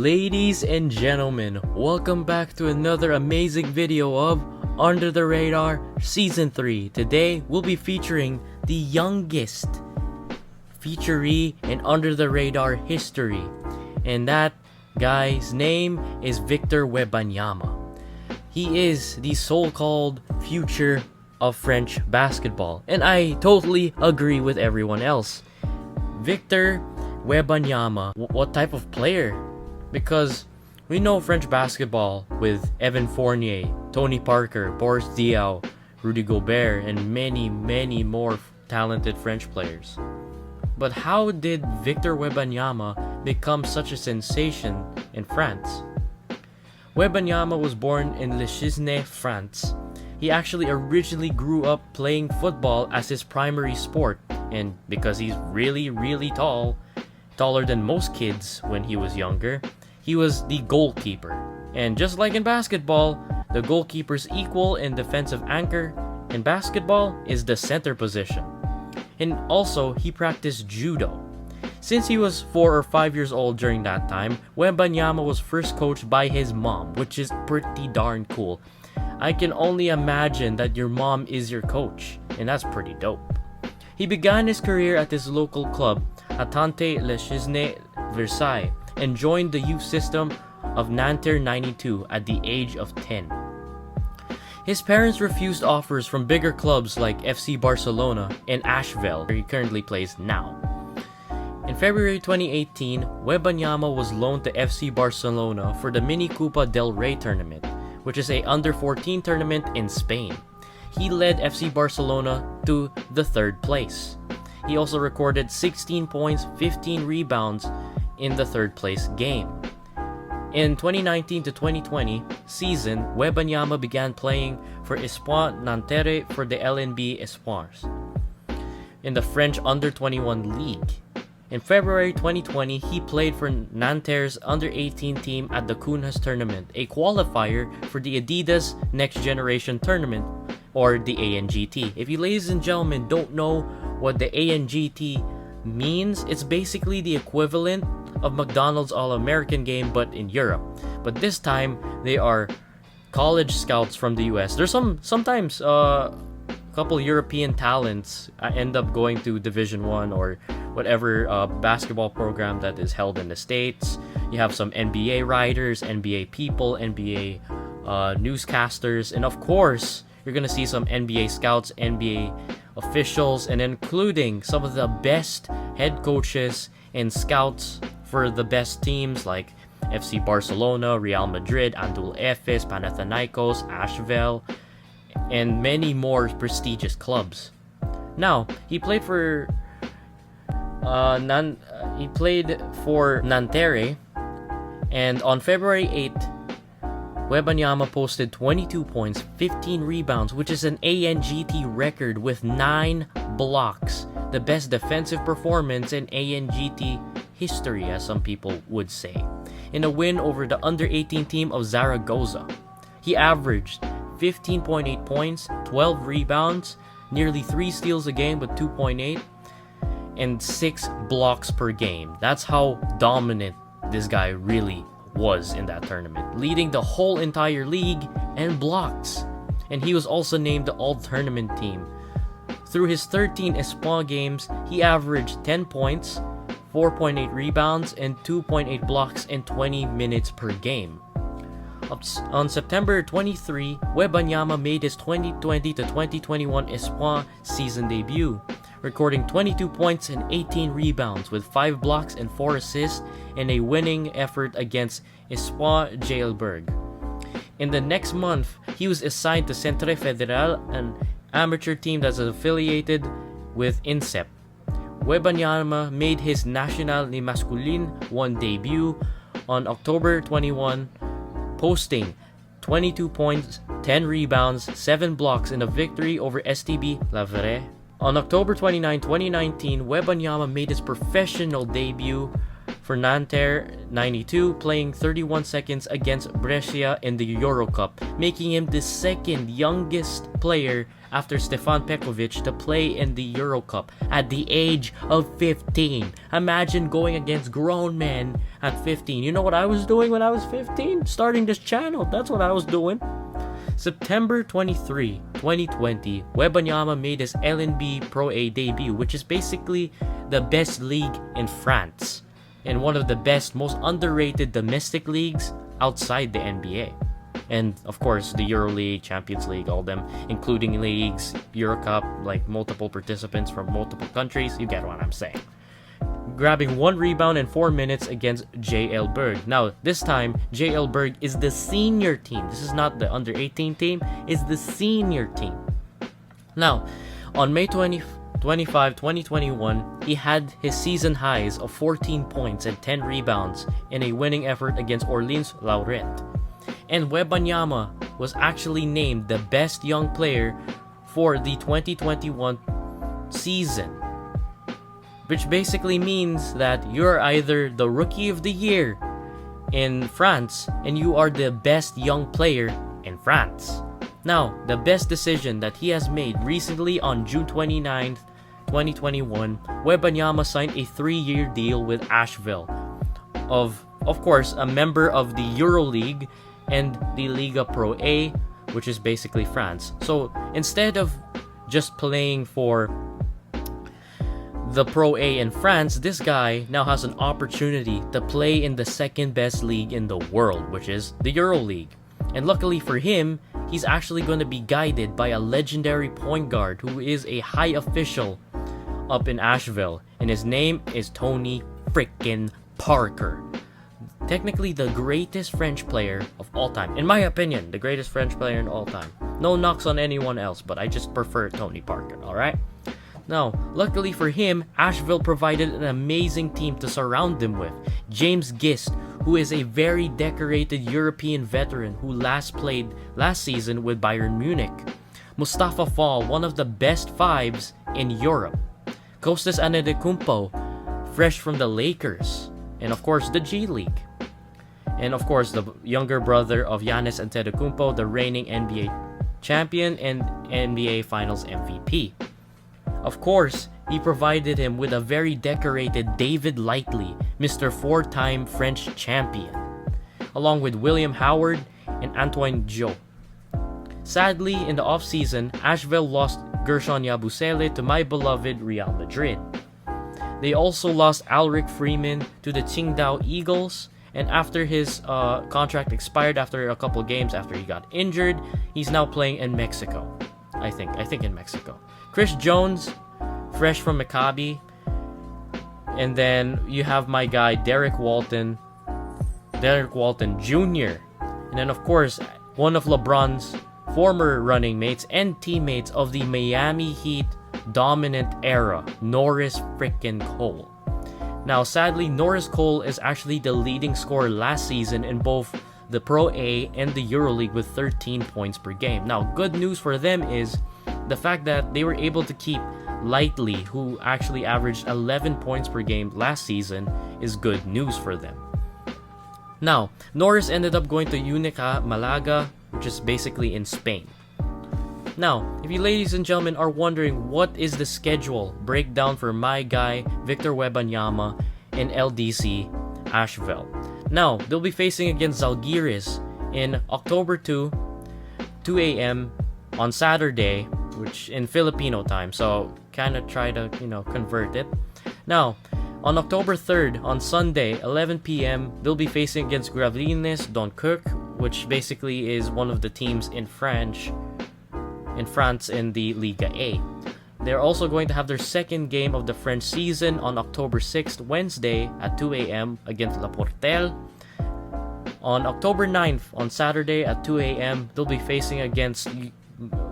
Ladies and gentlemen, welcome back to another amazing video of Under the Radar Season 3. Today, we'll be featuring the youngest featuree in Under the Radar history. And that guy's name is Victor Webanyama. He is the so-called future of French basketball. And I totally agree with everyone else. Victor Webanyama, what type of player? Because we know French basketball with Evan Fournier, Tony Parker, Boris Diaw, Rudy Gobert, and many more talented French players. But how did Victor Webanyama become such a sensation in France? Webanyama was born in Le Chesnay, France. He actually originally grew up playing football as his primary sport, and because he's really tall, taller than most kids when he was younger, he was the goalkeeper. And just like in basketball, the goalkeeper's equal in defensive anchor in basketball is the center position. And also, he practiced judo. Since he was 4 or 5 years old during that time, Webanyama was first coached by his mom, which is pretty darn cool. I can only imagine that your mom is your coach, and that's pretty dope. He began his career at his local club, Attente Le Chesnay Versailles, and joined the youth system of Nanterre 92 at the age of 10. His parents refused offers from bigger clubs like FC Barcelona and Asheville, where he currently plays now. In February 2018, Webanyama was loaned to FC Barcelona for the Mini Copa del Rey tournament, which is a under-14 tournament in Spain. He led FC Barcelona to the 3rd place. He also recorded 16 points, 15 rebounds in the 3rd place game. In 2019 to 2020 season, Webanyama began playing for Espoir Nanterre for the LNB Espoirs in the French Under-21 League. In February 2020, he played for Nanterre's Under-18 team at the Kaunas tournament, a qualifier for the Adidas Next Generation tournament, or the ANGT. If you ladies and gentlemen don't know what the ANGT means, it's basically the equivalent of McDonald's All-American game but in Europe. But this time, they are college scouts from the US. There's sometimes a couple European talents end up going to Division 1 or whatever basketball program that is held in the States. You have some NBA writers, NBA people, NBA newscasters, and of course, you're gonna see some NBA scouts, NBA officials, and including some of the best head coaches and scouts for the best teams like FC Barcelona, Real Madrid, Andul Efes, Panathinaikos, Asheville, and many more prestigious clubs. Now, he played for Nanterre, and on February 8th, Webanyama posted 22 points, 15 rebounds, which is an ANGT record with 9 blocks. The best defensive performance in ANGT history, as some people would say, in a win over the Under-18 team of Zaragoza. He averaged 15.8 points, 12 rebounds, nearly 3 steals a game with 2.8, and 6 blocks per game. That's how dominant this guy really was in that tournament, leading the whole entire league in blocks. And he was also named the all-tournament team. Through his 13 Espoir games, he averaged 10 points, 4.8 rebounds, and 2.8 blocks in 20 minutes per game. On September 23, Webanyama made his 2020 to 2021 Espoir season debut, recording 22 points and 18 rebounds with 5 blocks and 4 assists in a winning effort against Espoir Jailberg. In the next month, he was assigned to Centre Federal, an amateur team that's affiliated with INSEP. Webanyama made his National Les Masculines 1 debut on October 21, posting 22 points, 10 rebounds, 7 blocks in a victory over STB La Vraie. On October 29, 2019, Webanyama made his professional debut for Nanterre 92, playing 31 seconds against Brescia in the Euro Cup, making him the second youngest player after Stefan Pekovic to play in the Euro Cup at the age of 15. Imagine going against grown men at 15. You know what I was doing when I was 15? Starting this channel. That's what I was doing. September 23, 2020, Webanyama made his LNB Pro A debut, which is basically the best league in France and one of the best, most underrated domestic leagues outside the NBA. And of course, the EuroLeague, Champions League, all them, including leagues, Euro Cup, like multiple participants from multiple countries. You get what I'm saying. Grabbing 1 rebound in 4 minutes against JL Berg. Now, this time, JL Berg is the senior team. This is not the under 18 team, it's the senior team. Now, on May 25, 2021, he had his season highs of 14 points and 10 rebounds in a winning effort against Orleans Lauret. And Webanyama was actually named the best young player for the 2021 season, which basically means that you're either the rookie of the year in France and you are the best young player in France. Now, the best decision that he has made recently on June 29th, 2021, Webanyama signed a 3-year deal with Asheville, of course, a member of the EuroLeague and the Liga Pro A, which is basically France. So instead of just playing for the Pro A in France, this guy now has an opportunity to play in the second best league in the world, which is the EuroLeague. And luckily for him, he's actually going to be guided by a legendary point guard who is a high official up in Asheville, and his name is Tony frickin' Parker. Technically the greatest French player of all time. In my opinion, the greatest French player in all time. No knocks on anyone else, but I just prefer Tony Parker, alright? Now, luckily for him, Asheville provided an amazing team to surround him with. James Gist, who is a very decorated European veteran who last played last season with Bayern Munich. Mustafa Fall, one of the best fives in Europe. Kostas Antetokounmpo, fresh from the Lakers. And of course, the G League. And of course, the younger brother of Giannis Antetokounmpo, the reigning NBA champion and NBA Finals MVP. Of course, he provided him with a very decorated David Lightly, Mr. 4-time French champion, along with William Howard and Antoine Jo. Sadly, in the offseason, Asheville lost Gershon Yabusele to my beloved Real Madrid. They also lost Alric Freeman to the Qingdao Eagles, and after his contract expired after a couple games after he got injured, he's now playing in Mexico. I think in Mexico. Chris Jones, fresh from Maccabi. And then you have my guy Derek Walton Jr. And then of course, one of LeBron's former running mates and teammates of the Miami Heat dominant era, Norris frickin' Cole. Now, sadly, Norris Cole is actually the leading scorer last season in both the Pro A and the EuroLeague with 13 points per game. Now, good news for them is the fact that they were able to keep Lightly, who actually averaged 11 points per game last season, is good news for them. Now, Norris ended up going to Unica Malaga, which is basically in Spain. Now, if you ladies and gentlemen are wondering what is the schedule breakdown for my guy Victor Webanyama in LDC Asheville. Now, they'll be facing against Zalgiris in October 2 a.m. on Saturday, which in Filipino time, so kind of try to, convert it. Now, on October 3rd, on Sunday, 11 p.m., they'll be facing against Gravelines Dunkirk, which basically is one of the teams in France in the Liga A. They're also going to have their second game of the French season on October 6th, Wednesday at 2 a.m. against La Portelle. On October 9th, on Saturday at 2 a.m., they'll be facing against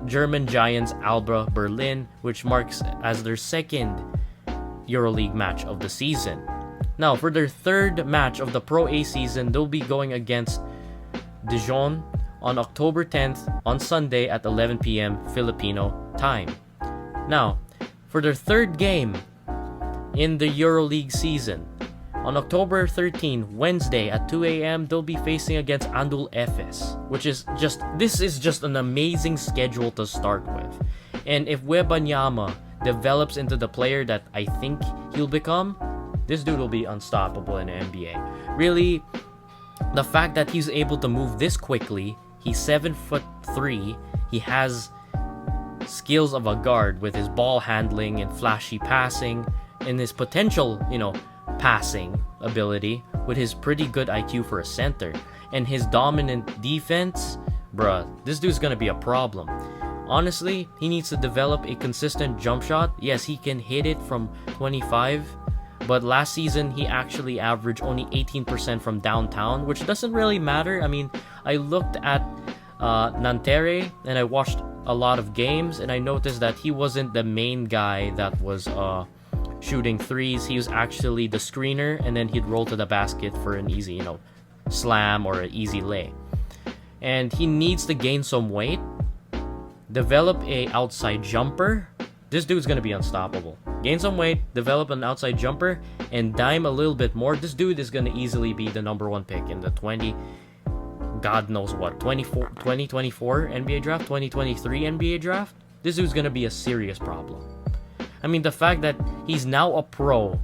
German giants Alba Berlin, which marks as their second EuroLeague match of the season. Now, for their third match of the Pro A season, they'll be going against Dijon on October 10th on Sunday at 11 p.m. Filipino time. Now, for their third game in the EuroLeague season, On October 13, Wednesday at 2 a.m., they'll be facing against Andul Efes, this is just an amazing schedule to start with. And if Webanyama develops into the player that I think he'll become, this dude will be unstoppable in the NBA. Really, the fact that he's able to move this quickly, he's 7'3", he has skills of a guard with his ball handling and flashy passing, and his potential, passing ability with his pretty good IQ for a center, and his dominant defense, bruh, this dude's gonna be a problem. Honestly, he needs to develop a consistent jump shot. Yes, he can hit it from 25, but last season he actually averaged only 18% from downtown, which doesn't really matter. I mean, I looked at Nanterre and I watched a lot of games, and I noticed that he wasn't the main guy that was shooting threes. He was actually the screener, and then he'd roll to the basket for an easy, slam or an easy lay. And he needs to gain some weight, develop a outside jumper. This dude's gonna be unstoppable. Gain some weight, develop an outside jumper, and dime a little bit more. This dude is gonna easily be the number 1 pick in the 2024 NBA draft, 2023 NBA draft. This dude's gonna be a serious problem. I mean, the fact that he's now a pro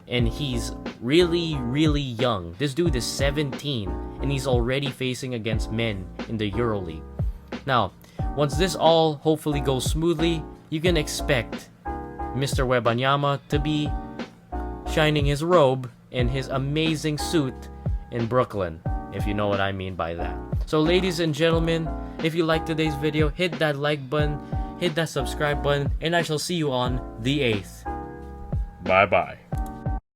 and he's really, really young. This dude is 17 and he's already facing against men in the EuroLeague. Now, once this all hopefully goes smoothly, you can expect Mr. Webanyama to be shining his robe in his amazing suit in Brooklyn, if you know what I mean by that. So ladies and gentlemen, if you liked today's video, hit that like button, hit that subscribe button, and I shall see you on the 8th. Bye bye.